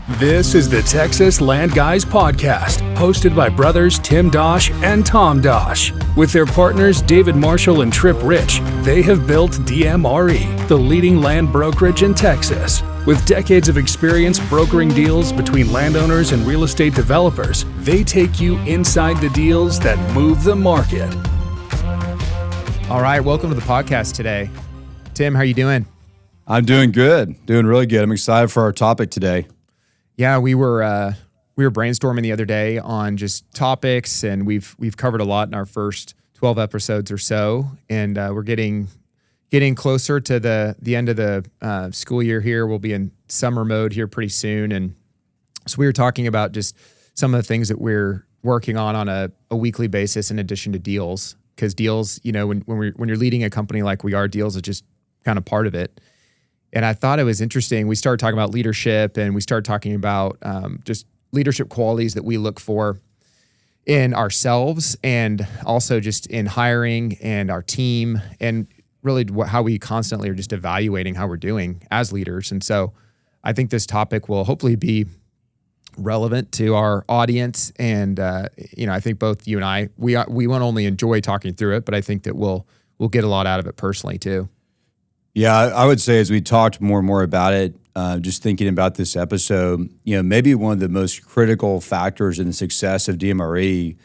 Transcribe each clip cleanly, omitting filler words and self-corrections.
This is the Texas Land Guys podcast, hosted by brothers Tim Dosch and Tom Dosch. With their partners David Marshall and Trip Rich, they have built DMRE, the leading land brokerage in Texas. With decades of experience brokering deals between landowners and real estate developers, they take you inside the deals that move the market. All right, welcome to the podcast today. Tim, how are you doing? I'm doing good, doing really good. I'm excited for our topic today. Yeah, we were brainstorming the other day on just topics, and we've covered a lot in our first 12 episodes or so, and we're getting closer to the end of the school year here. We'll be in summer mode here pretty soon, and so we were talking about just some of the things that we're working on a weekly basis in addition to deals, because deals, you know, when you're leading a company like we are, deals is just kind of part of it. And I thought it was interesting. We started talking about leadership, and we started talking about just leadership qualities that we look for in ourselves, and also just in hiring and our team, and really how we constantly are just evaluating how we're doing as leaders. And so I think this topic will hopefully be relevant to our audience. And I think both you and I, we won't only enjoy talking through it, but I think that we'll get a lot out of it personally too. Yeah, I would say as we talked more and more about it, just thinking about this episode, maybe one of the most critical factors in the success of DMRE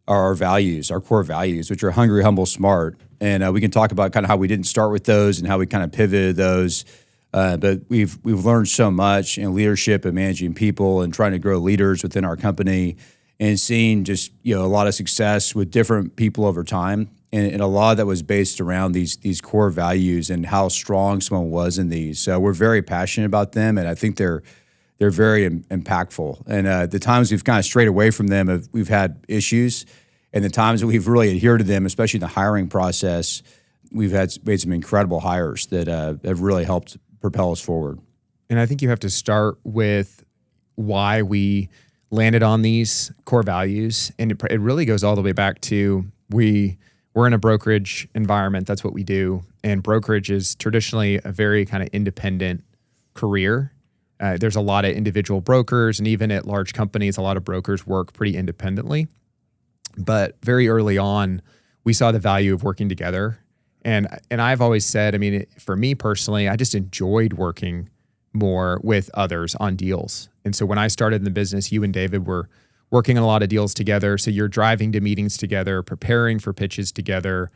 are our values, our core values, which are hungry, humble, smart. And we can talk about kind of how we didn't start with those and how we kind of pivoted those. But we've learned so much in leadership and managing people and trying to grow leaders within our company, and seeing just a lot of success with different people over time. And a lot of that was based around these core values and how strong someone was in these. So we're very passionate about them, and I think they're very impactful. And the times we've kind of strayed away from them, we've had issues. And the times that we've really adhered to them, especially in the hiring process, we've made some incredible hires that have really helped propel us forward. And I think you have to start with why we landed on these core values. And it really goes all the way back to we're in a brokerage environment. That's what we do. And brokerage is traditionally a very kind of independent career. There's a lot of individual brokers, and even at large companies, a lot of brokers work pretty independently. But very early on, we saw the value of working together. And I've always said, for me personally, I just enjoyed working more with others on deals. And so when I started in the business, you and David were working on a lot of deals together. So you're driving to meetings together, preparing for pitches together,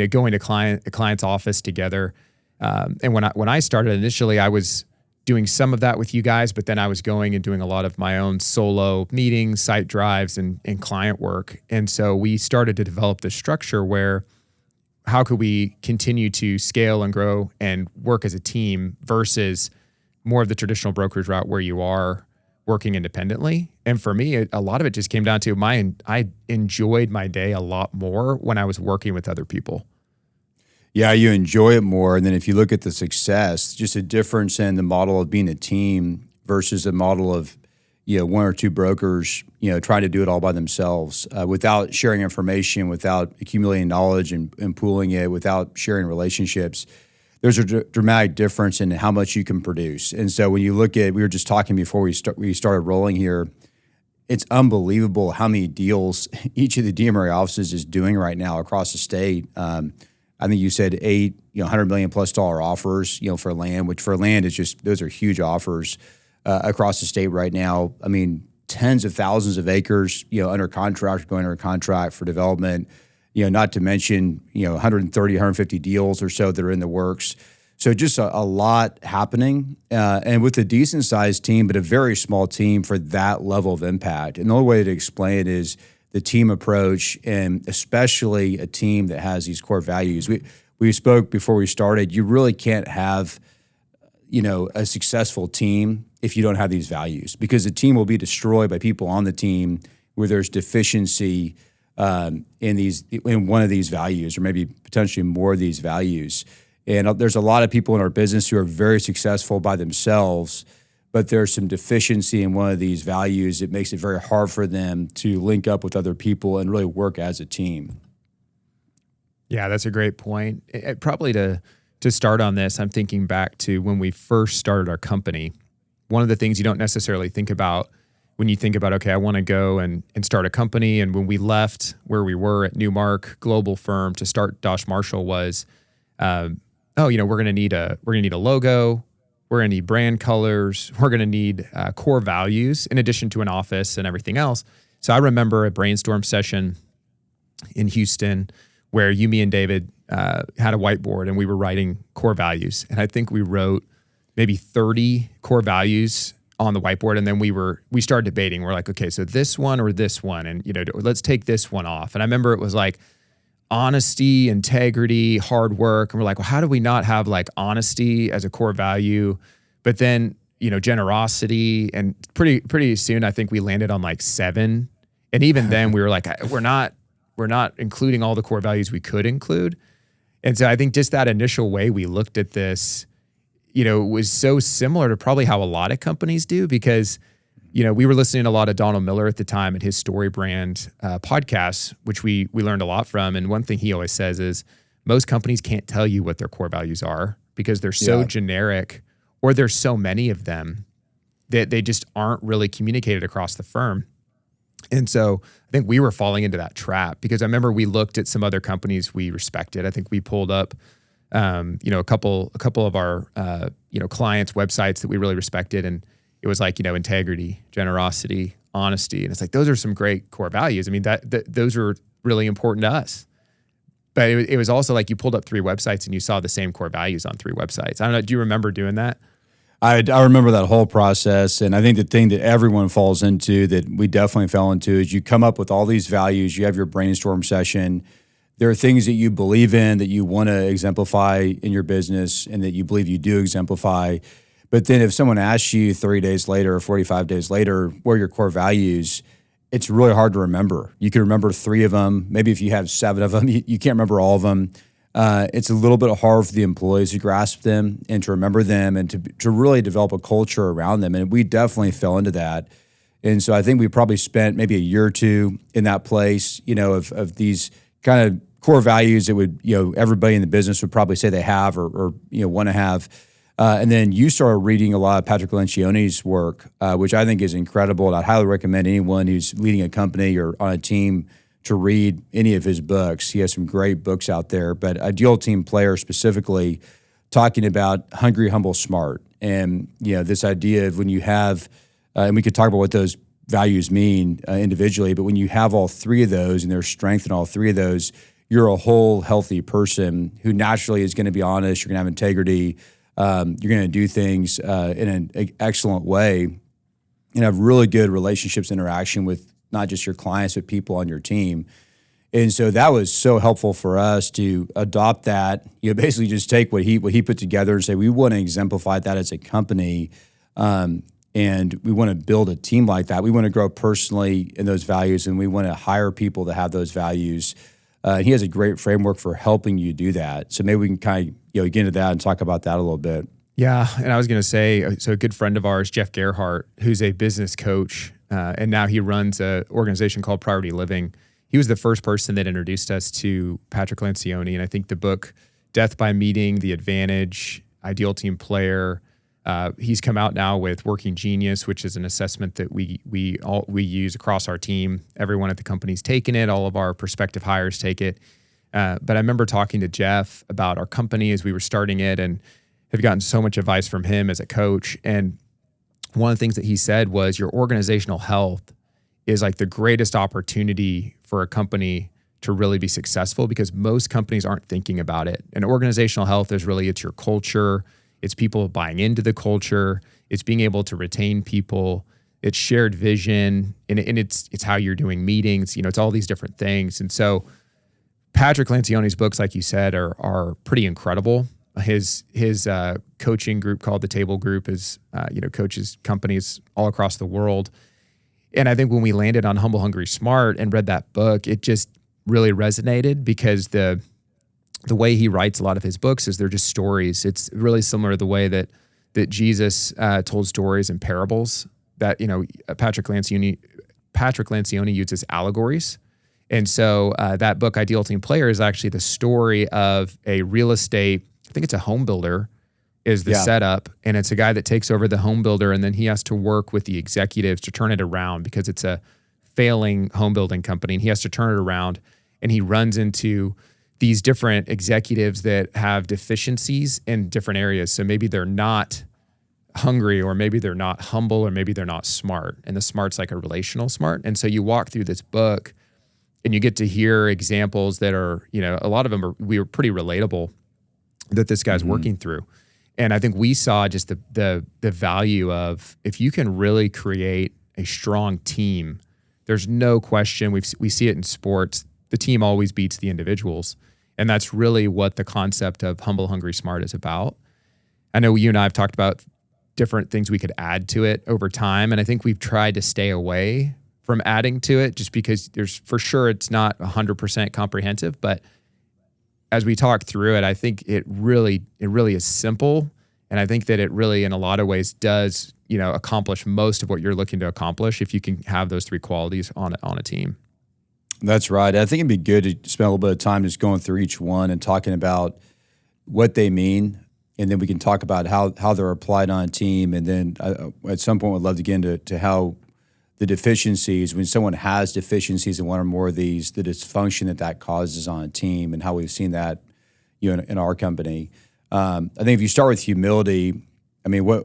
going to a client's office together. And when I started initially, I was doing some of that with you guys, but then I was going and doing a lot of my own solo meetings, site drives, and client work. And so we started to develop this structure where how could we continue to scale and grow and work as a team versus more of the traditional brokerage route where you are working independently. And for me, a lot of it just came down to I enjoyed my day a lot more when I was working with other people. Yeah, you enjoy it more. And then if you look at the success, just a difference in the model of being a team versus a model of, one or two brokers, trying to do it all by themselves without sharing information, without accumulating knowledge and pooling it, without sharing relationships. There's a dramatic difference in how much you can produce. And so when you look at, we were just talking before we started rolling here, it's unbelievable how many deals each of the DMRE offices is doing right now across the state. I think you said 8, $100 million plus offers, for land, which for land is just, those are huge offers across the state right now. Tens of thousands of acres, under contract, going under contract for development. Not to mention, 130, 150 deals or so that are in the works. So just a lot happening, and with a decent sized team, but a very small team for that level of impact. And the only way to explain it is the team approach, and especially a team that has these core values. We spoke before we started, you really can't have, a successful team if you don't have these values, because the team will be destroyed by people on the team where there's deficiency in one of these values, or maybe potentially more of these values. And there's a lot of people in our business who are very successful by themselves, but there's some deficiency in one of these values. It makes it very hard for them to link up with other people and really work as a team. Yeah, that's a great point. Probably to start on this, I'm thinking back to when we first started our company. one of the things you don't necessarily think about when you think about, okay, I want to go and start a company. And when we left where we were at Newmark Global Firm to start Dosch Marshall was, we're going to need a logo. We're going to need brand colors. We're going to need core values in addition to an office and everything else. So I remember a brainstorm session in Houston where you, me, and David had a whiteboard and we were writing core values. And I think we wrote maybe 30 core values on the whiteboard. And then we started debating. We're like, okay, so this one or this one, and let's take this one off. And I remember it was like honesty, integrity, hard work. And we're like, well, how do we not have like honesty as a core value? But then, generosity, and pretty soon I think we landed on like 7. And even then we were like, we're not including all the core values we could include. And so I think just that initial way we looked at this, was so similar to probably how a lot of companies do, because, we were listening to a lot of Donald Miller at the time and his Story Brand podcasts, which we learned a lot from. And one thing he always says is most companies can't tell you what their core values are because they're so generic, or there's so many of them that they just aren't really communicated across the firm. And so I think we were falling into that trap, because I remember we looked at some other companies we respected. I think we pulled up, a couple of our, clients' websites that we really respected. And it was like, integrity, generosity, honesty. And it's like, those are some great core values. I mean, those are really important to us. But it was also like you pulled up 3 websites and you saw the same core values on 3 websites. I don't know. Do you remember doing that? I remember that whole process. And I think the thing that everyone falls into, that we definitely fell into, is you come up with all these values, you have your brainstorm session. There are things that you believe in that you want to exemplify in your business and that you believe you do exemplify. But then if someone asks you 30 days later or 45 days later, what are your core values? It's really hard to remember. You can remember 3 of them. Maybe if you have 7 of them, you can't remember all of them. It's a little bit hard for the employees to grasp them and to remember them and to really develop a culture around them. And we definitely fell into that. And so I think we probably spent maybe a year or 2 in that place, of these kind of core values that would, everybody in the business would probably say they have or want to have. And then you started reading a lot of Patrick Lencioni's work, which I think is incredible. And I'd highly recommend anyone who's leading a company or on a team to read any of his books. He has some great books out there, but Ideal Team Player specifically, talking about hungry, humble, smart. And, this idea of when you have, and we could talk about what those values mean individually, but when you have all 3 of those and there's strength in all 3 of those, you're a whole healthy person who naturally is going to be honest. You're going to have integrity. You're going to do things in an excellent way and have really good relationships, interaction with not just your clients, but people on your team. And so that was so helpful for us to adopt that, basically just take what he put together and say, we want to exemplify that as a company. And we want to build a team like that. We want to grow personally in those values, and we want to hire people that have those values. He has a great framework for helping you do that. So maybe we can kind of get into that and talk about that a little bit. Yeah, and I was going to say, so a good friend of ours, Jeff Gerhardt, who's a business coach, and now he runs an organization called Priority Living. He was the first person that introduced us to Patrick Lencioni, and I think the book Death by Meeting, The Advantage, Ideal Team Player. He's come out now with Working Genius, which is an assessment that we use across our team. Everyone at the company's taken it. All of our prospective hires take it. But I remember talking to Jeff about our company as we were starting it, and have gotten so much advice from him as a coach. And one of the things that he said was, your organizational health is like the greatest opportunity for a company to really be successful, because most companies aren't thinking about it. And organizational health is really, it's your culture. It's people buying into the culture. It's being able to retain people. It's shared vision, and it's how you're doing meetings. It's all these different things. And so Patrick Lencioni's books, like you said, are pretty incredible. His coaching group called The Table Group is coaches companies all across the world. And I think when we landed on Humble, Hungry, Smart and read that book, it just really resonated, because the way he writes a lot of his books is they're just stories. It's really similar to the way that Jesus told stories and parables. That Patrick Lencioni uses allegories. And so that book, Ideal Team Player, is actually the story of a real estate, I think it's a home builder, is the Yeah. setup, and it's a guy that takes over the home builder, and then he has to work with the executives to turn it around because it's a failing home building company, and he has to turn it around, and he runs into these different executives that have deficiencies in different areas. So maybe they're not hungry, or maybe they're not humble, or maybe they're not smart, and the smart's like a relational smart. And so you walk through this book and you get to hear examples that are, a lot of them we were pretty relatable that this guy's working through. And I think we saw just the value of, if you can really create a strong team, there's no question, we see it in sports, the team always beats the individuals. And that's really what the concept of humble, hungry, smart is about. I know you and I have talked about different things we could add to it over time. And I think we've tried to stay away from adding to it just because for sure it's not 100% comprehensive, but as we talk through it, I think it really is simple. And I think that it really, in a lot of ways, does, accomplish most of what you're looking to accomplish if you can have those three qualities on a team. That's right. I think it'd be good to spend a little bit of time just going through each one and talking about what they mean. And then we can talk about how they're applied on a team. And then at some point, we'd love to get into how the deficiencies, when someone has deficiencies in one or more of these, the dysfunction that causes on a team, and how we've seen that, in our company. I think if you start with humility,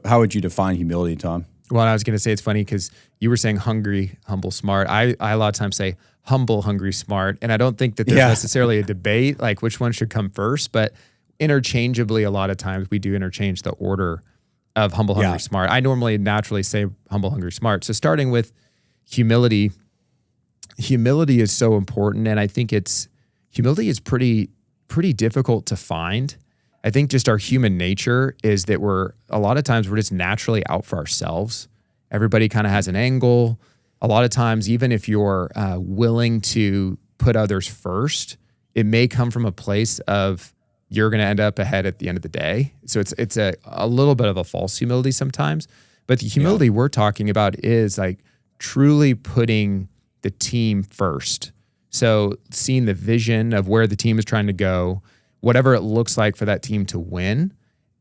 how would you define humility, Tom? Well, I was going to say, it's funny because you were saying hungry, humble, smart. I a lot of times say humble, hungry, smart. And I don't think that there's necessarily a debate like which one should come first, but interchangeably, a lot of times we do interchange the order of humble, hungry, smart. I normally naturally say humble, hungry, smart. So starting with humility is so important. And I think humility is pretty difficult to find. I think just our human nature is that a lot of times we're just naturally out for ourselves. Everybody kind of has an angle. A lot of times, even if you're willing to put others first, it may come from a place of you're going to end up ahead at the end of the day. So it's a little bit of a false humility sometimes. But the humility we're talking about is like truly putting the team first. So seeing the vision of where the team is trying to go, whatever it looks like for that team to win,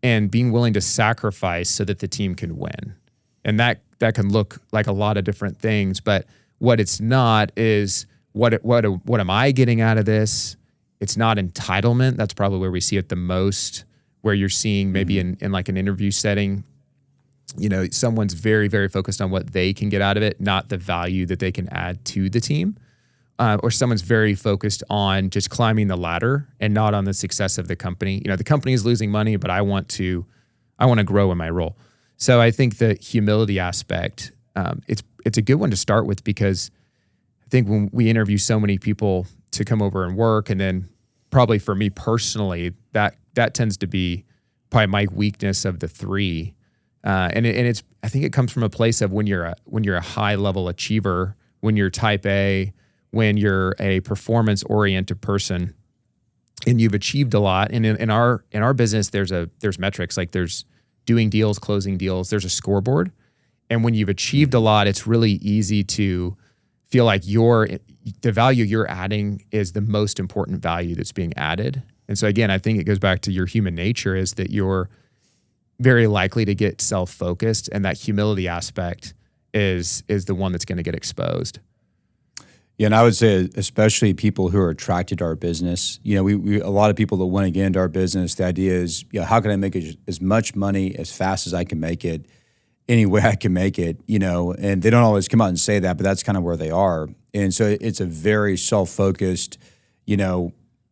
and being willing to sacrifice so that the team can win. And that can look like a lot of different things, but what it's not is what am I getting out of this? It's not entitlement. That's probably where we see it the most, where you're seeing maybe in like an interview setting, someone's very, very focused on what they can get out of it, not the value that they can add to the team. Or someone's very focused on just climbing the ladder and not on the success of the company. The company is losing money, but I want to grow in my role. So I think the humility aspect, it's a good one to start with, because I think when we interview so many people to come over and work, and then probably for me personally, that tends to be probably my weakness of the three. I think it comes from a place of when you're a high level achiever, when you're type A, when you're a performance-oriented person and you've achieved a lot. And in our business, there's metrics, like there's doing deals, closing deals, there's a scoreboard. And when you've achieved a lot, it's really easy to feel like the value you're adding is the most important value that's being added. And so again, I think it goes back to your human nature, is that you're very likely to get self-focused, and that humility aspect is the one that's going to get exposed. Yeah, and I would say especially people who are attracted to our business. We a lot of people that want to get into our business, the idea is, how can I make as much money as fast as I can make it, any way I can make it, and they don't always come out and say that, but that's kind of where they are. And so it's a very self-focused,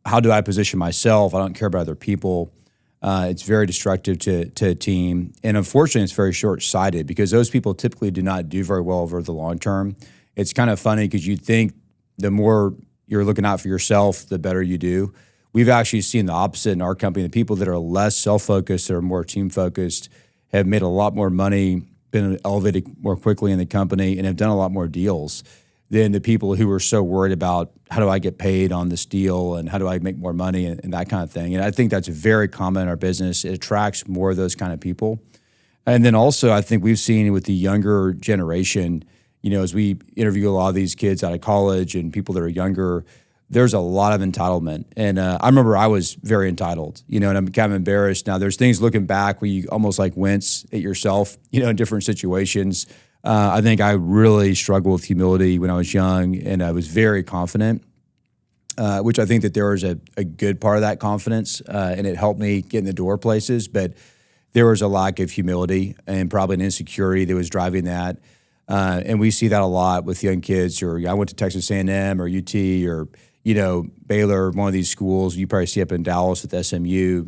how do I position myself? I don't care about other people. It's very destructive to a team. And unfortunately, it's very short-sighted, because those people typically do not do very well over the long term. It's kind of funny because you'd think the more you're looking out for yourself, the better you do. We've actually seen the opposite in our company. The people that are less self-focused, that are more team-focused, have made a lot more money, been elevated more quickly in the company, and have done a lot more deals than the people who are so worried about how do I get paid on this deal and how do I make more money and that kind of thing. And I think that's very common in our business. It attracts more of those kind of people. And then also, I think we've seen with the younger generation, as we interview a lot of these kids out of college and people that are younger, there's a lot of entitlement. And I remember I was very entitled, and I'm kind of embarrassed. Now there's things looking back where you almost like wince at yourself, in different situations. I think I really struggled with humility when I was young, and I was very confident, which I think that there was a good part of that confidence, and it helped me get in the door places. But there was a lack of humility and probably an insecurity that was driving that. And we see that a lot with young kids. Or I went to Texas A&M or UT or Baylor, one of these schools. You probably see up in Dallas with SMU.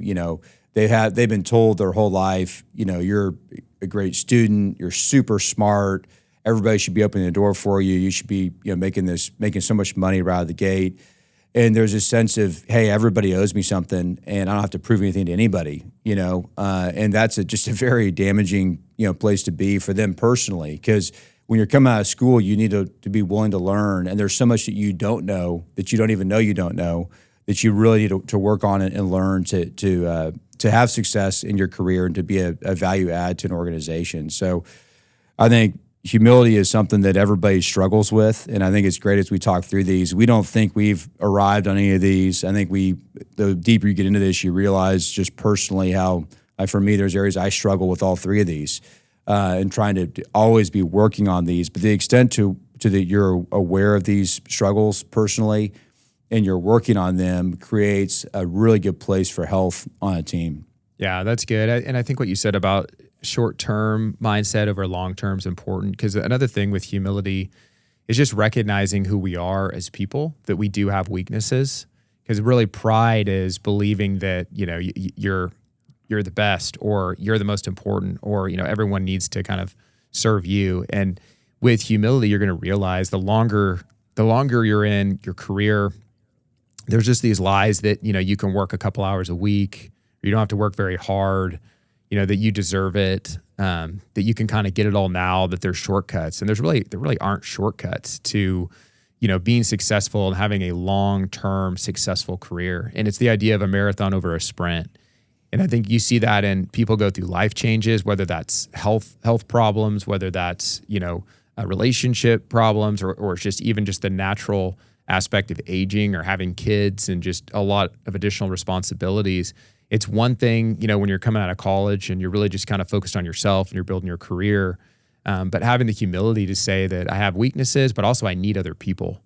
They've been told their whole life, you're a great student, you're super smart, everybody should be opening the door for you. You should be making so much money right out of the gate. And there's a sense of, hey, everybody owes me something, and I don't have to prove anything to anybody. And that's just a very damaging place to be for them personally, because when you're coming out of school, you need to be willing to learn. And there's so much that you don't know, that you don't even know you don't know, that you really need to work on it and learn to have success in your career and to be a value add to an organization. So I think humility is something that everybody struggles with. And I think it's great as we talk through these. We don't think we've arrived on any of these. I think the deeper you get into this, you realize just personally how, for me, there's areas I struggle with all three of these. And trying to always be working on these. But the extent to that you're aware of these struggles personally and you're working on them creates a really good place for health on a team. Yeah, that's good. And I think what you said about short-term mindset over long-term is important, because another thing with humility is just recognizing who we are as people, that we do have weaknesses. Because really pride is believing that, you're the best, or you're the most important, or everyone needs to kind of serve you. And with humility, you're going to realize the longer you're in your career, there's just these lies that you can work a couple hours a week, or you don't have to work very hard, that you deserve it, that you can kind of get it all now, that there's shortcuts. And there really aren't shortcuts to being successful and having a long-term successful career. And it's the idea of a marathon over a sprint. And I think you see that in people go through life changes, whether that's health problems, whether that's, relationship problems, or just even just the natural aspect of aging or having kids and just a lot of additional responsibilities. It's one thing, when you're coming out of college and you're really just kind of focused on yourself and you're building your career, but having the humility to say that I have weaknesses, but also I need other people,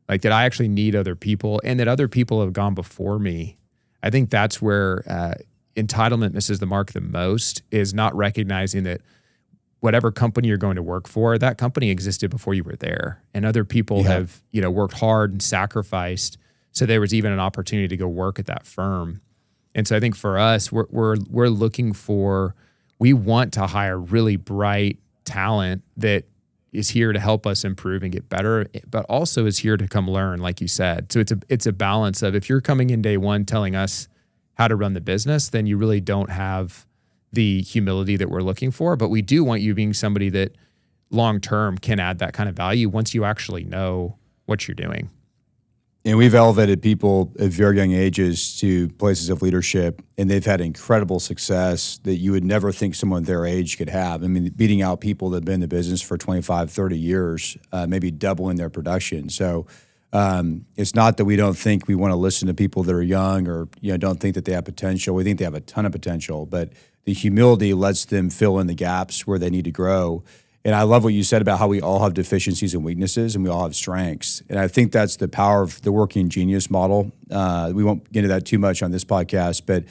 like that I actually need other people, and that other people have gone before me. I think that's where entitlement misses the mark the most, is not recognizing that whatever company you're going to work for, that company existed before you were there, and other people have worked hard and sacrificed, so there was even an opportunity to go work at that firm. And so I think for us, we're looking for, we want to hire really bright talent that is here to help us improve and get better, but also is here to come learn, like you said. So it's a balance of, if you're coming in day one telling us how to run the business, then you really don't have the humility that we're looking for. But we do want you being somebody that long-term can add that kind of value once you actually know what you're doing. And we've elevated people at very young ages to places of leadership, and they've had incredible success that you would never think someone their age could have. I mean, beating out people that have been in the business for 25, 30 years, maybe doubling their production. So it's not that we don't think we want to listen to people that are young, or don't think that they have potential. We think they have a ton of potential, but the humility lets them fill in the gaps where they need to grow. And I love what you said about how we all have deficiencies and weaknesses, and we all have strengths. And I think that's the power of the working genius model. We won't get into that too much on this podcast, but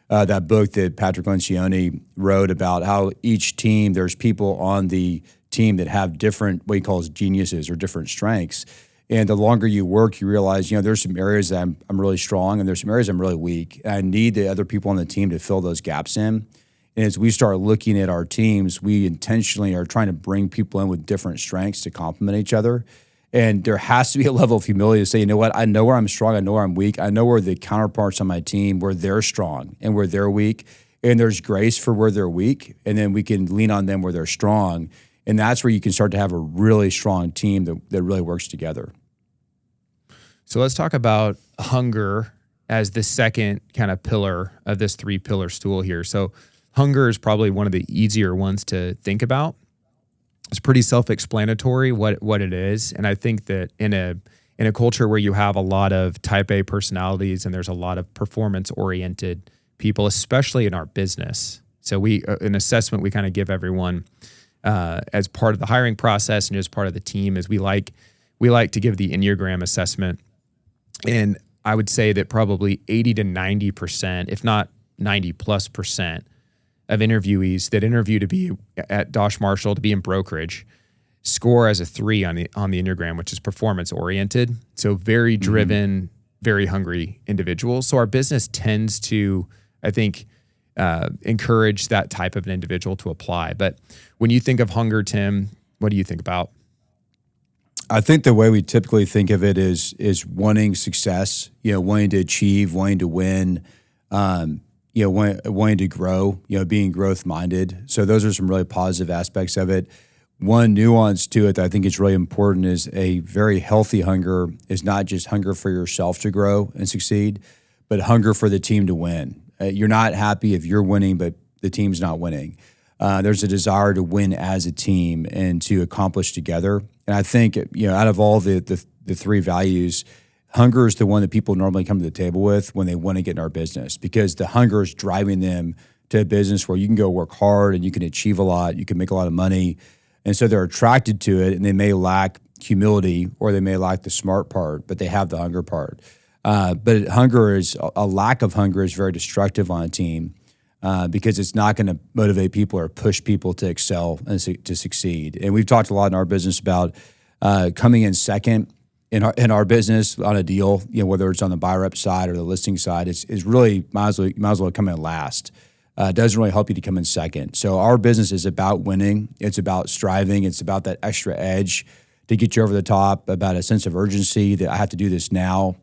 that book that Patrick Lencioni wrote about how each team, there's people on the team that have different, what he calls geniuses, or different strengths. And the longer you work, you realize, there's some areas that I'm really strong, and there's some areas I'm really weak. And I need the other people on the team to fill those gaps in. And as we start looking at our teams, we intentionally are trying to bring people in with different strengths to complement each other. And there has to be a level of humility to say, you know what, I know where I'm strong, I know where I'm weak, I know where the counterparts on my team, where they're strong and where they're weak. And there's grace for where they're weak, and then we can lean on them where they're strong. And that's where you can start to have a really strong team that really works together. So let's talk about hunger as the second kind of pillar of this 3-pillar stool here. So hunger is probably one of the easier ones to think about. It's pretty self-explanatory what it is, and I think that in in a culture where you have a lot of type A personalities and there's a lot of performance oriented people, especially in our business. So an assessment we kind of give everyone as part of the hiring process and as part of the team is we like to give the Enneagram assessment. And I would say that probably 80 to 90%, if not 90+% of interviewees that interview to be at Dosch Marshall, to be in brokerage, score as a 3 on the Enneagram, which is performance oriented. So very driven, very hungry individuals. So our business tends to, I think, encourage that type of an individual to apply. But when you think of hunger, Tim, what do you think about? I think the way we typically think of it is wanting success, wanting to achieve, wanting to win, wanting to grow, being growth minded. So those are some really positive aspects of it. One nuance to it that I think is really important is a very healthy hunger is not just hunger for yourself to grow and succeed, but hunger for the team to win. You're not happy if you're winning, but the team's not winning. There's a desire to win as a team and to accomplish together. And I think, out of all the 3 values, hunger is the one that people normally come to the table with when they want to get in our business, because the hunger is driving them to a business where you can go work hard and you can achieve a lot, you can make a lot of money. And so they're attracted to it, and they may lack humility or they may lack the smart part, but they have the hunger part. But a lack of hunger is very destructive on a team because it's not going to motivate people or push people to excel and to succeed. And we've talked a lot in our business about coming in second in our business on a deal, whether it's on the buyer rep side or the listing side, is really might as well come in last. It doesn't really help you to come in second. So our business is about winning. It's about striving. It's about that extra edge to get you over the top, about a sense of urgency that I have to do this now.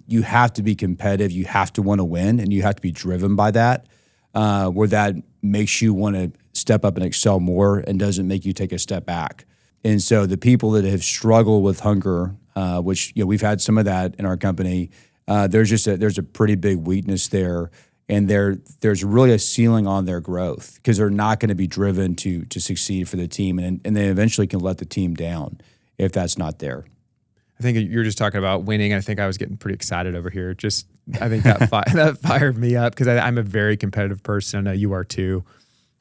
You have to be competitive. You have to want to win, and you have to be driven by that, where that makes you want to step up and excel more and doesn't make you take a step back. And so the people that have struggled with hunger, which we've had some of that in our company, there's a pretty big weakness there. And there's really a ceiling on their growth because they're not going to be driven to succeed for the team, and they eventually can let the team down if that's not there. I think you're just talking about winning. I think I was getting pretty excited over here. I think that fired me up because I'm a very competitive person. I know you are too.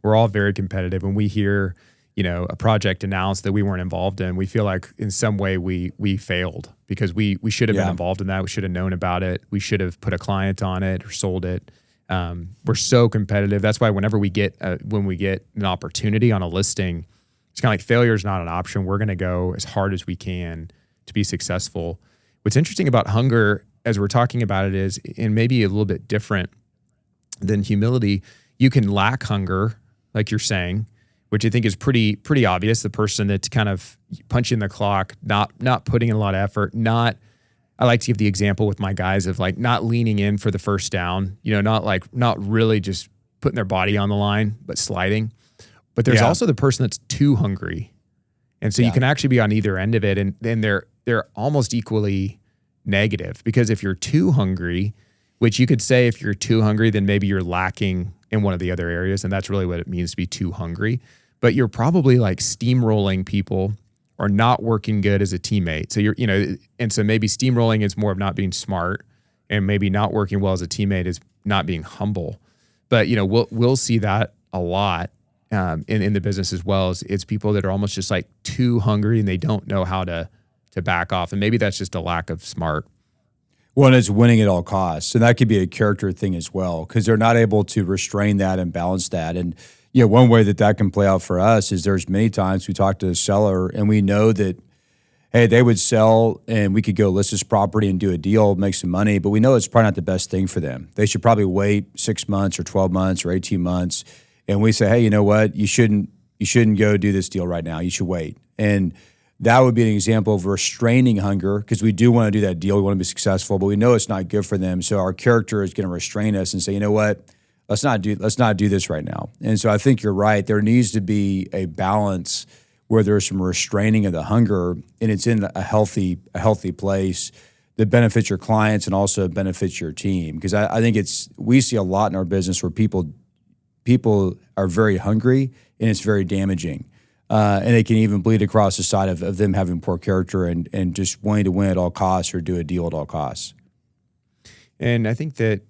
We're all very competitive. When we hear, a project announced that we weren't involved in, we feel like in some way we failed because we should have been involved in that. We should have known about it. We should have put a client on it or sold it. We're so competitive. That's why whenever we get an opportunity on a listing, it's kind of like failure is not an option. We're going to go as hard as we can to be successful. What's interesting about hunger, as we're talking about it, is, and maybe a little bit different than humility, you can lack hunger, like you're saying, which I think is pretty obvious. The person that's kind of punching the clock, not putting in a lot of effort, I like to give the example with my guys of like not leaning in for the first down, not really just putting their body on the line, but sliding. But there's also the person that's too hungry. And so you can actually be on either end of it. And then they're almost equally negative, because if you're too hungry, which you could say if you're too hungry, then maybe you're lacking in one of the other areas. And that's really what it means to be too hungry. But you're probably like steamrolling people or not working good as a teammate. So and so maybe steamrolling is more of not being smart, and maybe not working well as a teammate is not being humble. But we'll see that a lot in the business as well. It's people that are almost just like too hungry and they don't know how to back off. And maybe that's just a lack of smart. Well, and it's winning at all costs. And that could be a character thing as well, because they're not able to restrain that and balance that. And one way that can play out for us is there's many times we talk to a seller and we know that, hey, they would sell and we could go list this property and do a deal, make some money, but we know it's probably not the best thing for them. They should probably wait 6 months or 12 months or 18 months. And we say, hey, you know what? You shouldn't go do this deal right now. You should wait. And that would be an example of restraining hunger, because we do want to do that deal. We want to be successful, but we know it's not good for them. So our character is going to restrain us and say, you know what? Let's not do this right now. And so I think you're right. There needs to be a balance where there's some restraining of the hunger, and it's in a healthy place that benefits your clients and also benefits your team. Because I think we see a lot in our business where people are very hungry, and it's very damaging. And it can even bleed across the side of them having poor character and just wanting to win at all costs or do a deal at all costs. And I think that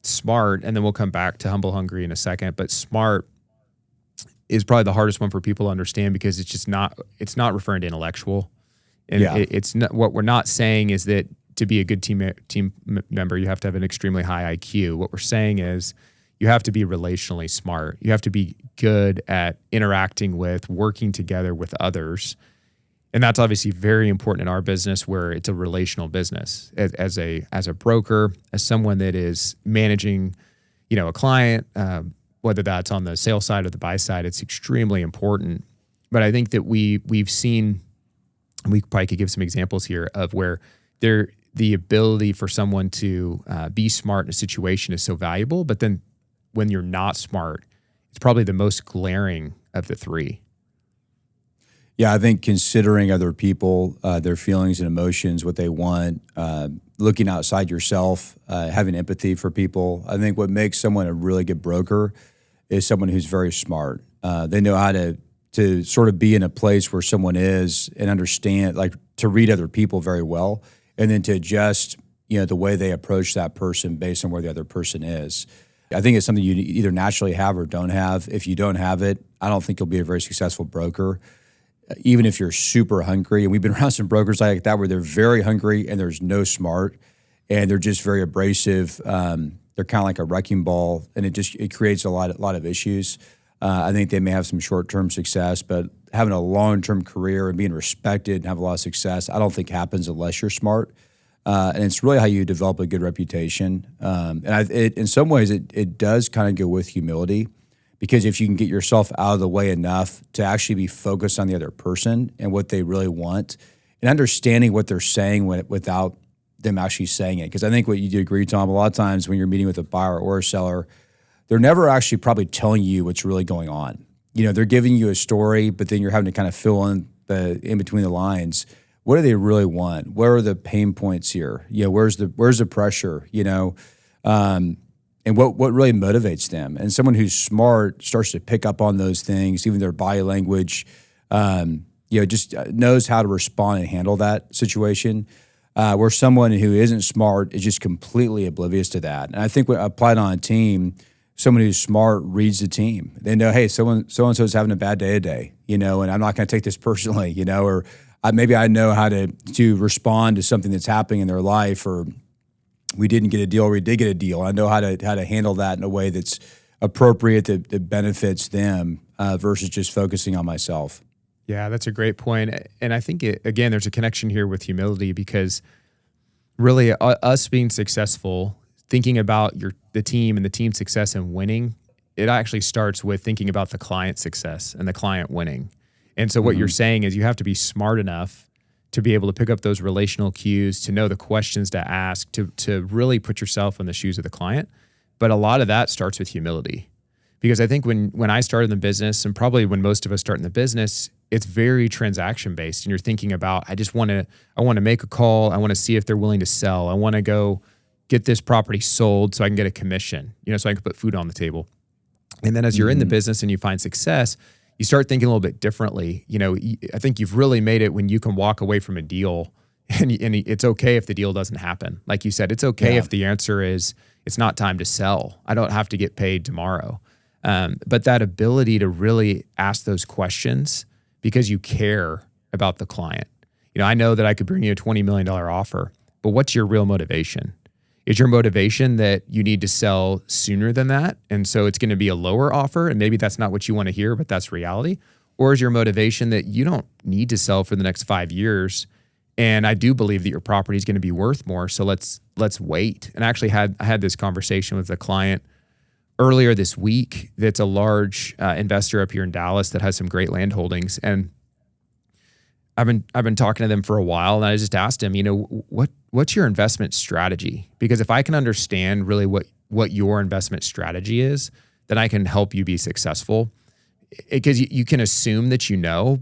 smart, and then we'll come back to humble hungry in a second, but smart is probably the hardest one for people to understand because it's not referring to intellectual. And it's not, what we're not saying is that to be a good team member, you have to have an extremely high IQ. What we're saying is you have to be relationally smart. You have to be good at interacting with, working together with others. And that's obviously very important in our business where it's a relational business. As a broker, as someone that is managing, a client, whether that's on the sales side or the buy side, it's extremely important. But I think that we've seen, we probably could give some examples here of where the ability for someone to be smart in a situation is so valuable, but then when you're not smart, it's probably the most glaring of the three. Yeah, I think considering other people, their feelings and emotions, what they want, looking outside yourself, having empathy for people. I think what makes someone a really good broker is someone who's very smart. They know how to sort of be in a place where someone is and understand, like to read other people very well, and then to adjust, the way they approach that person based on where the other person is. I think it's something you either naturally have or don't have. If you don't have it, I don't think you'll be a very successful broker. Even if you're super hungry, and we've been around some brokers like that where they're very hungry and there's no smart, and they're just very abrasive. They're kind of like a wrecking ball, and it creates a lot of issues. I think they may have some short-term success, but having a long-term career and being respected and have a lot of success, I don't think happens unless you're smart. And it's really how you develop a good reputation. In some ways, it does kind of go with humility, because if you can get yourself out of the way enough to actually be focused on the other person and what they really want and understanding what they're saying without them actually saying it. Because I think what you do agree, Tom, a lot of times when you're meeting with a buyer or a seller, they're never actually probably telling you what's really going on. They're giving you a story, but then you're having to kind of fill in between the lines. What do they really want? Where are the pain points here? Where's the pressure? And what really motivates them. And someone who's smart starts to pick up on those things, even their body language, just knows how to respond and handle that situation. Where someone who isn't smart is just completely oblivious to that. And I think when applied on a team, someone who's smart reads the team. They know, hey, so-and-so is having a bad day today, and I'm not going to take this personally, or maybe I know how to respond to something that's happening in their life, or we didn't get a deal or we did get a deal. I know how to handle that in a way that's appropriate, that benefits them versus just focusing on myself. Yeah, that's a great point. And I think, again, there's a connection here with humility, because really us being successful, thinking about the team and the team's success and winning, it actually starts with thinking about the client's success and the client winning. And so what you're saying is you have to be smart enough to be able to pick up those relational cues, to know the questions to ask, to really put yourself in the shoes of the client. But a lot of that starts with humility. Because I think when I started in the business, and probably when most of us start in the business, it's very transaction based. And you're thinking about, I want to make a call. I want to see if they're willing to sell. I want to go get this property sold so I can get a commission, so I can put food on the table. And then as you're in the business and you find success, you start thinking a little bit differently. I think you've really made it when you can walk away from a deal and it's okay if the deal doesn't happen. Like you said, it's okay if the answer is it's not time to sell. I don't have to get paid tomorrow. But that ability to really ask those questions because you care about the client. I know that I could bring you a $20 million offer, but what's your real motivation? Is your motivation that you need to sell sooner than that, and so it's going to be a lower offer, and maybe that's not what you want to hear, but that's reality? Or is your motivation that you don't need to sell for the next 5 years, and I do believe that your property is going to be worth more, so let's wait? And I had this conversation with a client earlier this week that's a large investor up here in Dallas that has some great land holdings, and I've been talking to them for a while, and I just asked him, what's your investment strategy? Because if I can understand really what your investment strategy is, then I can help you be successful. Because you can assume that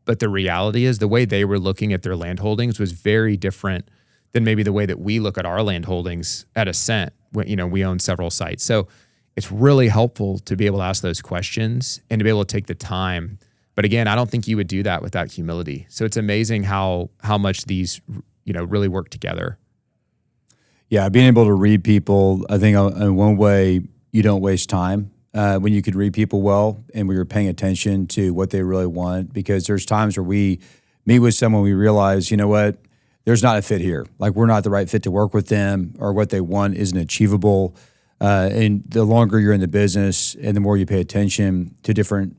but the reality is the way they were looking at their land holdings was very different than maybe the way that we look at our land holdings at Ascent. We own several sites. So it's really helpful to be able to ask those questions and to be able to take the time But again, I don't think you would do that without humility. So it's amazing how much these, really work together. Yeah, being able to read people, I think in one way you don't waste time when you could read people well and we were paying attention to what they really want, because there's times where we meet with someone, we realize, you know what, there's not a fit here. Like we're not the right fit to work with them, or what they want isn't achievable. And the longer you're in the business and the more you pay attention to different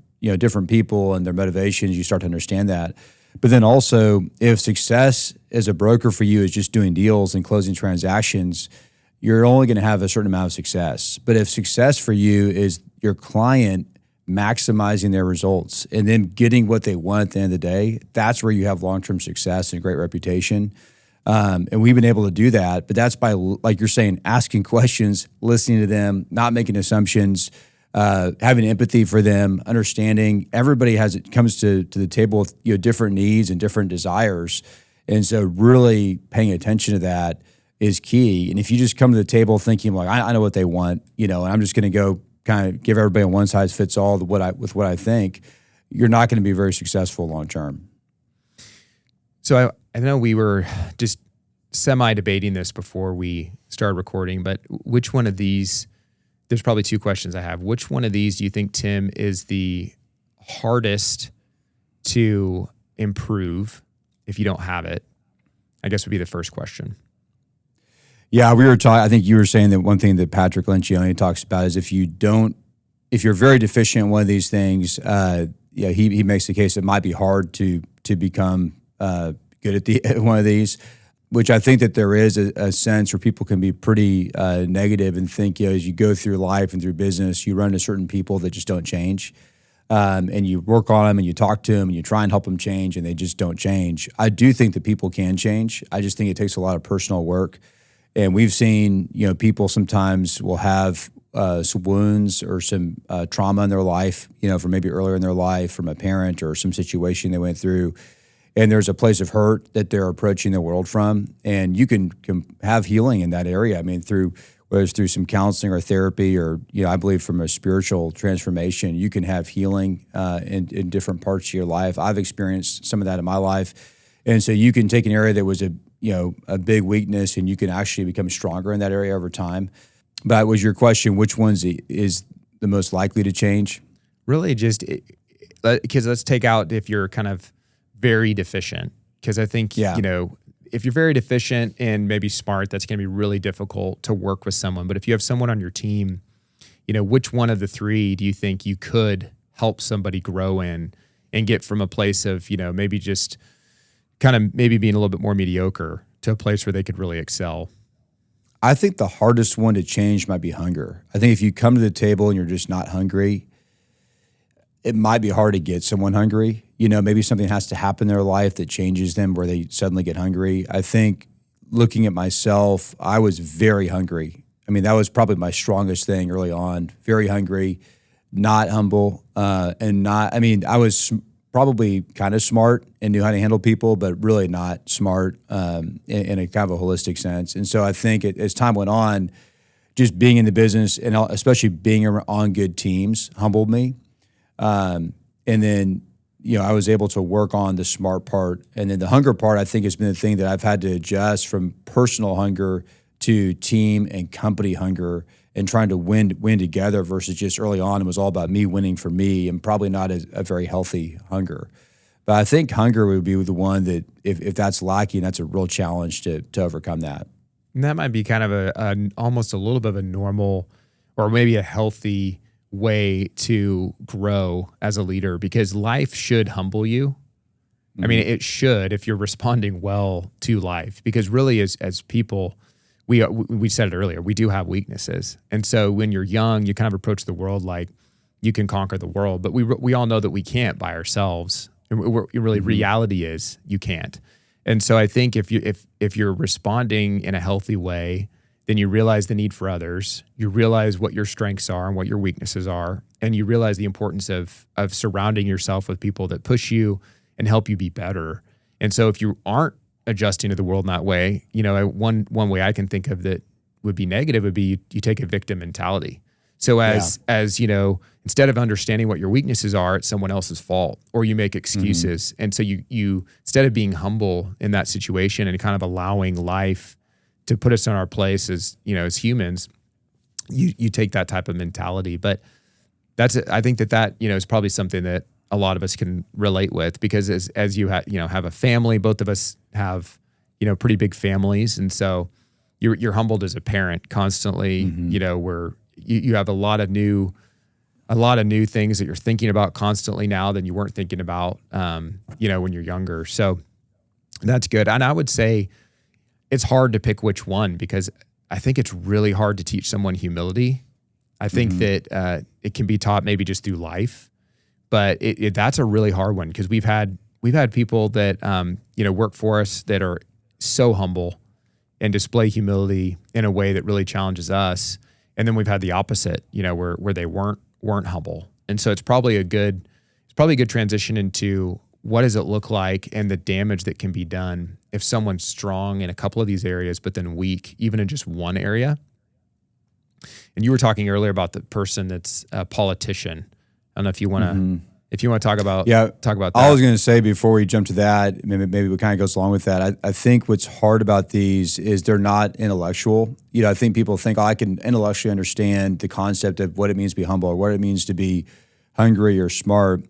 people and their motivations, you start to understand that. But then also, if success as a broker for you is just doing deals and closing transactions, you're only going to have a certain amount of success. But if success for you is your client maximizing their results and then getting what they want at the end of the day, that's where you have long-term success and a great reputation. And we've been able to do that. But that's by, like you're saying, asking questions, listening to them, not making assumptions, having empathy for them, understanding everybody comes to the table with different needs and different desires, and so really paying attention to that is key. And if you just come to the table thinking like I know what they want, and I'm just going to go kind of give everybody a one size fits all with what I think, you're not going to be very successful long term. So I know we were just semi debating this before we started recording, but which one of these? There's probably two questions I have. Which one of these do you think, Tim, is the hardest to improve if you don't have it? I guess would be the first question. Yeah, we were talking. I think you were saying that one thing that Patrick Lencioni talks about is if you're very deficient in one of these things, he makes the case it might be hard to become good at one of these. Which I think that there is a sense where people can be pretty negative and think, as you go through life and through business, you run into certain people that just don't change. And you work on them and you talk to them and you try and help them change and they just don't change. I do think that people can change. I just think it takes a lot of personal work. And we've seen, people sometimes will have some wounds or some trauma in their life, from maybe earlier in their life from a parent or some situation they went through. And there's a place of hurt that they're approaching the world from, and you can have healing in that area. I mean, whether it's through some counseling or therapy, or I believe from a spiritual transformation, you can have healing in different parts of your life. I've experienced some of that in my life, and so you can take an area that was a big weakness, and you can actually become stronger in that area over time. But was your question, which one's is the most likely to change? Really, just because let's take out if you're kind of very deficient, because I think, if you're very deficient and maybe smart, that's going to be really difficult to work with someone. But if you have someone on your team, which one of the three do you think you could help somebody grow in and get from a place of, maybe just kind of maybe being a little bit more mediocre to a place where they could really excel? I think the hardest one to change might be hunger. I think if you come to the table and you're just not hungry, it might be hard to get someone hungry. Maybe something has to happen in their life that changes them where they suddenly get hungry. I think looking at myself, I was very hungry. I mean, that was probably my strongest thing early on. Very hungry, not humble, I was probably kind of smart and knew how to handle people, but really not smart in a kind of a holistic sense. And so I think as time went on, just being in the business and especially being on good teams humbled me. And then, I was able to work on the smart part. And then the hunger part, I think, has been the thing that I've had to adjust from personal hunger to team and company hunger and trying to win together versus just early on, it was all about me winning for me and probably not a very healthy hunger. But I think hunger would be the one that if that's lacking, that's a real challenge to overcome that. And that might be kind of almost a little bit of a normal or maybe a healthy way to grow as a leader, because life should humble you. Mm-hmm. I mean, it should if you're responding well to life, because really as people, we said it earlier, we do have weaknesses. And so when you're young, you kind of approach the world like you can conquer the world, but we all know that we can't by ourselves. Really, reality is you can't. And so I think if you're responding in a healthy way, then you realize the need for others, you realize what your strengths are and what your weaknesses are, and you realize the importance of surrounding yourself with people that push you and help you be better. And so if you aren't adjusting to the world in that way, one way I can think of that would be negative would be you take a victim mentality. So as instead of understanding what your weaknesses are, it's someone else's fault, or you make excuses. And so you instead of being humble in that situation and kind of allowing life to put us in our place as humans, you take that type of mentality. But I think that is probably something that a lot of us can relate with, because as you have a family, both of us have pretty big families, and so you're humbled as a parent constantly. Where you have a lot of new things that you're thinking about constantly now than you weren't thinking about when you're younger. So that's good. And I would say it's hard to pick which one, because I think it's really hard to teach someone humility. I think that it can be taught maybe just through life, but that's a really hard one, because we've had people that work for us that are so humble and display humility in a way that really challenges us, and then we've had the opposite, where they weren't humble. And so it's probably a good transition into what does it look like and the damage that can be done if someone's strong in a couple of these areas, but then weak even in just one area. And you were talking earlier about the person that's a politician. I don't know if you want to talk about that. I was going to say before we jump to that, maybe what kind of goes along with that. I think what's hard about these is they're not intellectual. I think people think, I can intellectually understand the concept of what it means to be humble or what it means to be hungry or smart.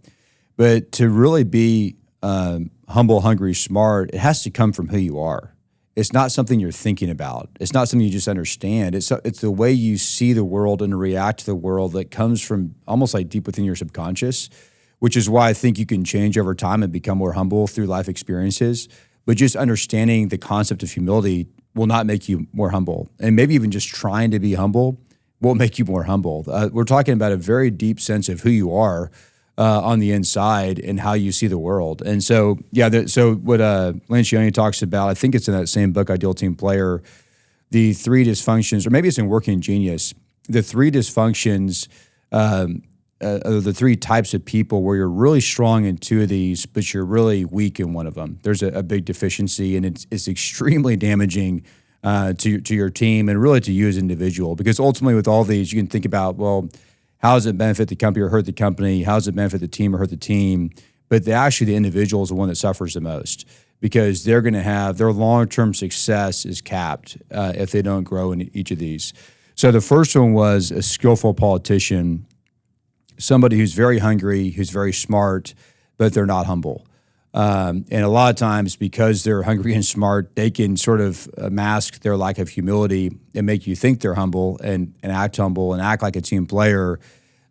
But to really be humble, hungry, smart, it has to come from who you are. It's not something you're thinking about. It's not something you just understand. It's the way you see the world and react to the world that comes from almost like deep within your subconscious, which is why I think you can change over time and become more humble through life experiences. But just understanding the concept of humility will not make you more humble. And maybe even just trying to be humble won't make you more humble. We're talking about a very deep sense of who you are on the inside and how you see the world. And so, so what Lencioni talks about, I think it's in that same book, Ideal Team Player, the 3 dysfunctions, or maybe it's in Working Genius, the 3 dysfunctions, the 3 types of people where you're really strong in 2 of these, but you're really weak in one of them. There's a big deficiency, and it's extremely damaging to your team and really to you as an individual. Because ultimately with all these, you can think about, well, how does it benefit the company or hurt the company? How does it benefit the team or hurt the team? But the individual is the one that suffers the most, because they're going to have their long-term success is capped if they don't grow in each of these. So the first one was a skillful politician, somebody who's very hungry, who's very smart, but they're not humble. And a lot of times, because they're hungry and smart, they can sort of mask their lack of humility and make you think they're humble and act humble and act like a team player.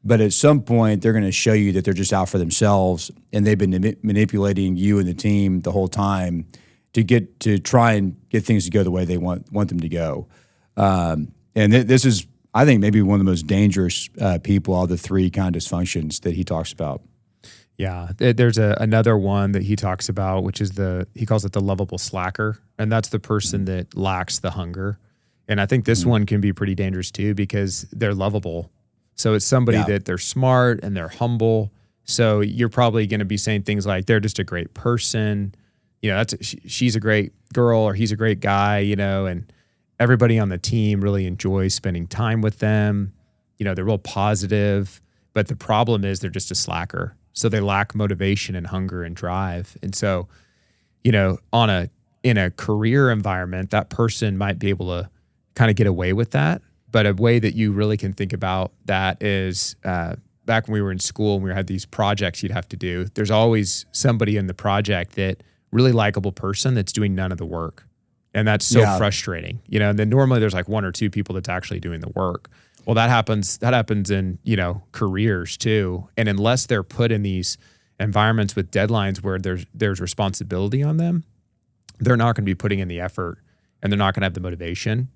But at some point, they're going to show you that they're just out for themselves, and they've been manipulating you and the team the whole time to try and get things to go the way they want them to go. And this is, I think, maybe one of the most dangerous people of the 3 kind of dysfunctions that he talks about. Yeah, there's another one that he talks about, which is he calls it the lovable slacker, and that's the person that lacks the hunger. And I think this one can be pretty dangerous too, because they're lovable. So it's somebody that they're smart and they're humble. So you're probably going to be saying things like, they're just a great person, she's a great girl or he's a great guy, and everybody on the team really enjoys spending time with them. They're real positive, but the problem is they're just a slacker. So they lack motivation and hunger and drive. And so, in a career environment, that person might be able to kind of get away with that. But a way that you really can think about that is back when we were in school and we had these projects you'd have to do, there's always somebody in the project that really likable person that's doing none of the work. And that's so frustrating, and then normally there's like 1 or 2 people that's actually doing the work. Well, that happens in, careers too. And unless they're put in these environments with deadlines where there's responsibility on them, they're not going to be putting in the effort, and they're not going to have the motivation.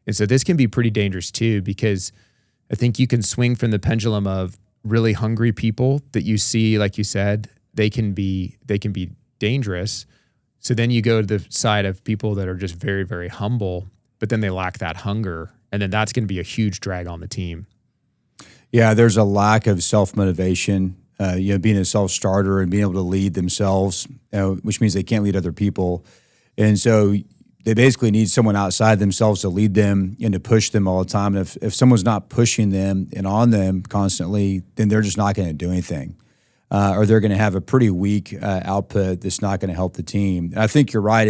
And so this can be pretty dangerous too, because I think you can swing from the pendulum of really hungry people that you see, like you said, they can be dangerous. So then you go to the side of people that are just very, very humble, but then they lack that hunger. And then that's going to be a huge drag on the team. Yeah, there's a lack of self-motivation, being a self-starter and being able to lead themselves, which means they can't lead other people. And so they basically need someone outside themselves to lead them and to push them all the time. And if someone's not pushing them and on them constantly, then they're just not going to do anything. Or they're going to have a pretty weak output that's not going to help the team. And I think you're right.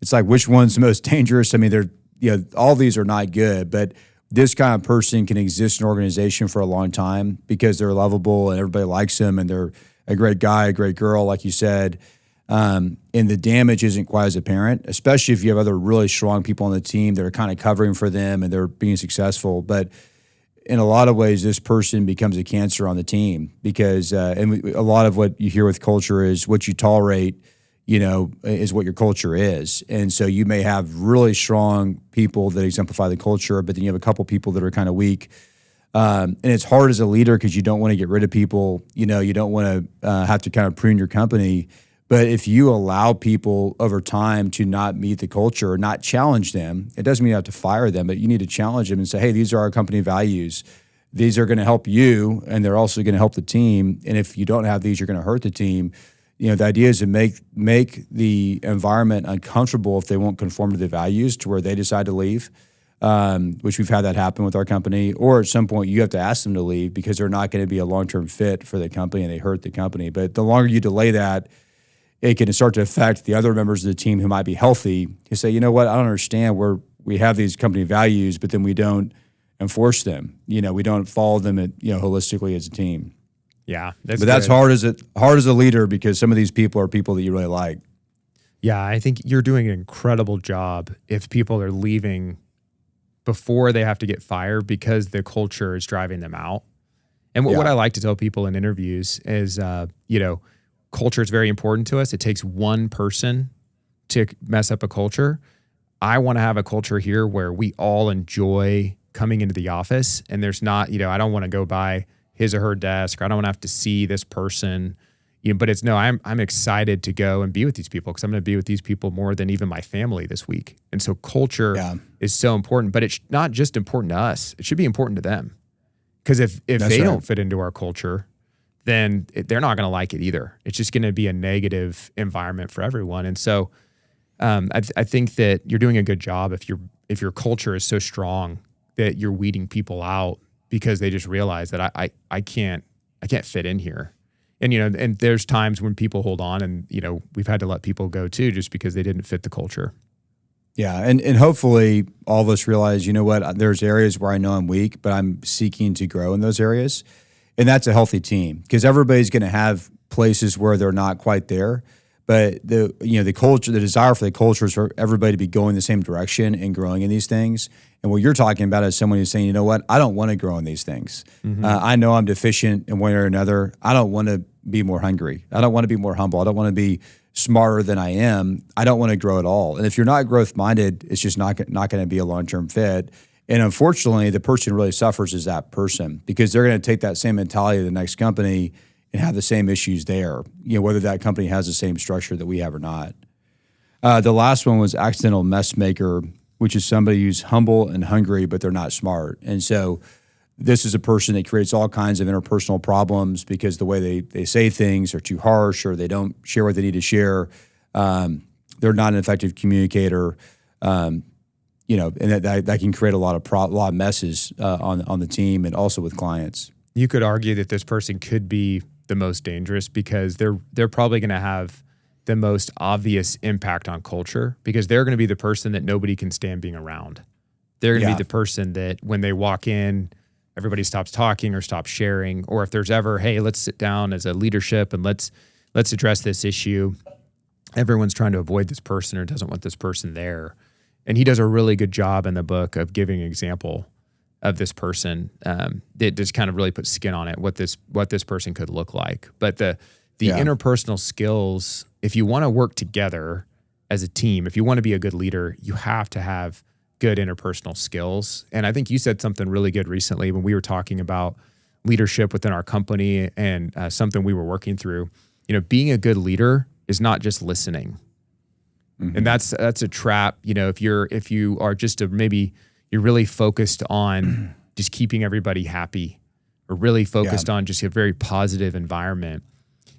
It's like, which one's the most dangerous? I mean, all these are not good, but this kind of person can exist in an organization for a long time because they're lovable and everybody likes them and they're a great guy, a great girl, like you said. And the damage isn't quite as apparent, especially if you have other really strong people on the team that are kind of covering for them and they're being successful. But in a lot of ways, this person becomes a cancer on the team because and a lot of what you hear with culture is what you tolerate, is what your culture is. And so you may have really strong people that exemplify the culture, but then you have a couple people that are kind of weak. And it's hard as a leader because you don't want to get rid of people. You don't want to have to kind of prune your company. But if you allow people over time to not meet the culture or not challenge them, it doesn't mean you have to fire them, but you need to challenge them and say, hey, these are our company values. These are going to help you, and they're also going to help the team. And if you don't have these, you're going to hurt the team. The idea is to make the environment uncomfortable if they won't conform to the values to where they decide to leave, which we've had that happen with our company. Or at some point, you have to ask them to leave because they're not going to be a long-term fit for the company and they hurt the company. But the longer you delay that, it can start to affect the other members of the team who might be healthy. You say, you know what, I don't understand where we have these company values, but then we don't enforce them. We don't follow them holistically as a team. Yeah. That's hard as a leader because some of these people are people that you really like. Yeah, I think you're doing an incredible job if people are leaving before they have to get fired because the culture is driving them out. And what I like to tell people in interviews is, culture is very important to us. It takes one person to mess up a culture. I want to have a culture here where we all enjoy coming into the office and there's not, I don't want to go by his or her desk, or I don't want to have to see this person, but I'm excited to go and be with these people because I'm going to be with these people more than even my family this week. And so culture is so important, but it's not just important to us. It should be important to them. Because if they don't fit into our culture, then they're not going to like it either. It's just going to be a negative environment for everyone. And so I think that you're doing a good job if your culture is so strong that you're weeding people out because they just realize that I can't fit in here. And and there's times when people hold on and we've had to let people go too just because they didn't fit the culture. Yeah, and hopefully all of us realize, there's areas where I know I'm weak, but I'm seeking to grow in those areas. And that's a healthy team because everybody's going to have places where they're not quite there. But the culture, the desire for the culture is for everybody to be going the same direction and growing in these things. And what you're talking about is someone who's saying, you know what, I don't want to grow in these things. Mm-hmm. I know I'm deficient in one way or another. I don't want to be more hungry. I don't want to be more humble. I don't want to be smarter than I am. I don't want to grow at all. And if you're not growth minded, it's just not going to be a long-term fit. And unfortunately, the person who really suffers is that person because they're going to take that same mentality to the next company and have the same issues there, whether that company has the same structure that we have or not. The last one was accidental mess maker, which is somebody who's humble and hungry, but they're not smart. And so this is a person that creates all kinds of interpersonal problems because the way they say things are too harsh or they don't share what they need to share. They're not an effective communicator. And that can create a lot of messes on the team and also with clients. You could argue that this person could be the most dangerous because they're probably going to have the most obvious impact on culture because they're going to be the person that nobody can stand being around. They're going to be the person that when they walk in, everybody stops talking or stops sharing. Or if there's ever, hey, let's sit down as a leadership and let's address this issue. Everyone's trying to avoid this person or doesn't want this person there. And he does a really good job in the book of giving an example of this person that just kind of really puts skin on it, what this person could look like. But the interpersonal skills, if you want to work together as a team, if you want to be a good leader, you have to have good interpersonal skills. And I think you said something really good recently when we were talking about leadership within our company and something we were working through. Being a good leader is not just listening. Mm-hmm. And that's a trap. If you are just maybe you're really focused on just keeping everybody happy or really focused on just a very positive environment,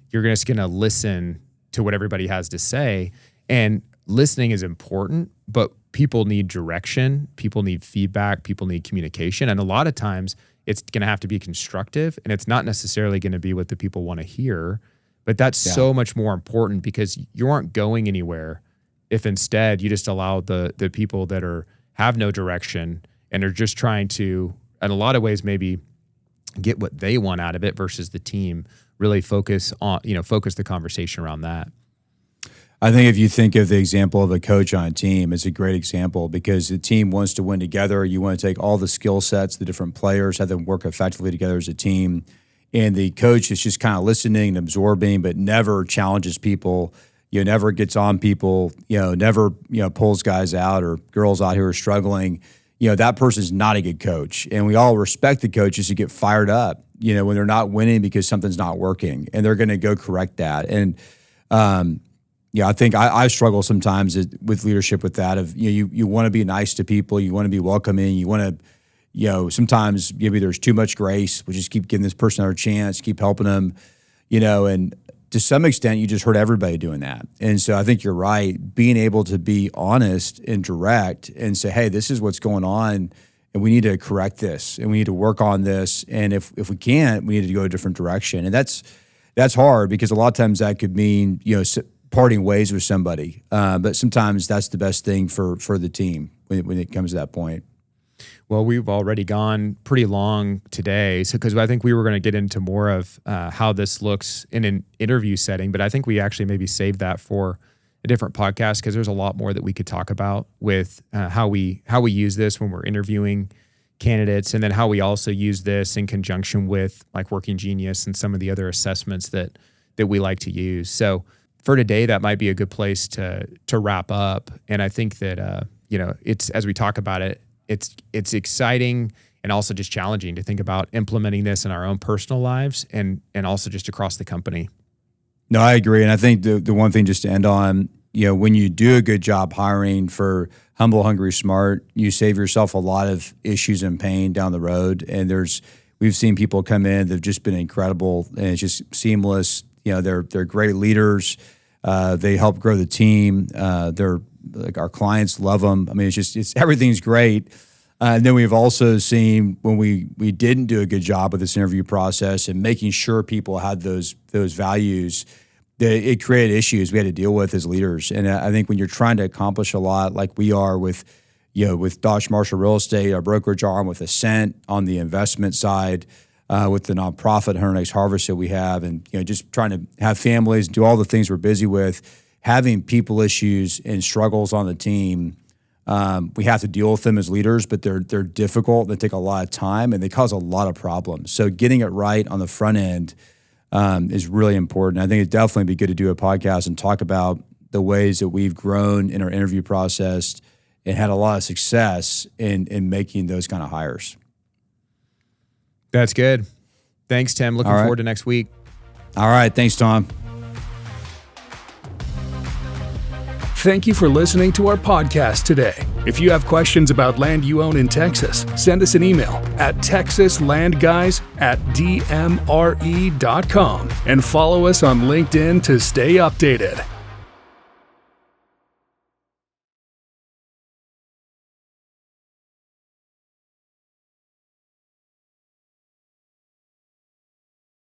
you're just going to listen to what everybody has to say. And listening is important, but people need direction, people need feedback, people need communication. And a lot of times it's going to have to be constructive, and it's not necessarily going to be what the people want to hear. But that's so much more important, because you aren't going anywhere if instead you just allow the people that have no direction and are just trying to, in a lot of ways, maybe get what they want out of it, versus the team really focus the conversation around that. I think if you think of the example of a coach on a team, it's a great example, because the team wants to win together. You want to take all the skill sets, the different players, have them work effectively together as a team. And the coach is just kind of listening and absorbing, but never challenges people, never gets on people, never, pulls guys out or girls out who are struggling. That person's not a good coach. And we all respect the coaches who get fired up, when they're not winning because something's not working, and they're going to go correct that. And, I think I struggle sometimes with leadership with that of, you want to be nice to people. You want to be welcoming. You want to, sometimes maybe there's too much grace. We just keep giving this person another chance, keep helping them, and to some extent you just hurt everybody doing that. And so I think you're right. Being able to be honest and direct and say, hey, this is what's going on, and we need to correct this, and we need to work on this. And if we can't, we need to go a different direction. And that's hard, because a lot of times that could mean, parting ways with somebody. But sometimes that's the best thing for the team when it comes to that point. Well, we've already gone pretty long today, because I think we were going to get into more of how this looks in an interview setting, but I think we actually maybe saved that for a different podcast, because there's a lot more that we could talk about with how we use this when we're interviewing candidates, and then how we also use this in conjunction with like Working Genius and some of the other assessments that we like to use. So for today, that might be a good place to wrap up. And I think that it's, as we talk about it, it's exciting and also just challenging to think about implementing this in our own personal lives and also just across the company. No, I agree. And I think the one thing just to end on, when you do a good job hiring for Humble, Hungry, Smart, you save yourself a lot of issues and pain down the road. And we've seen people come in, they've just been incredible, and it's just seamless. They're great leaders. They help grow the team. They're like, our clients love them. I mean, it's everything's great. And then we've also seen when we didn't do a good job with this interview process and making sure people had those values, it created issues we had to deal with as leaders. And I think when you're trying to accomplish a lot, like we are with Dosch Marshall Real Estate, our brokerage arm, with Ascent on the investment side, with the nonprofit 100X Harvest that we have, and just trying to have families, do all the things we're busy with, having people issues and struggles on the team. We have to deal with them as leaders, but they're difficult. They take a lot of time, and they cause a lot of problems. So getting it right on the front end is really important. I think it'd definitely be good to do a podcast and talk about the ways that we've grown in our interview process and had a lot of success in making those kind of hires. That's good. Thanks, Tim. Looking forward to next week. All right. Thanks, Tom. Thank you for listening to our podcast today. If you have questions about land you own in Texas, send us an email at texaslandguys@dmre.com and follow us on LinkedIn to stay updated.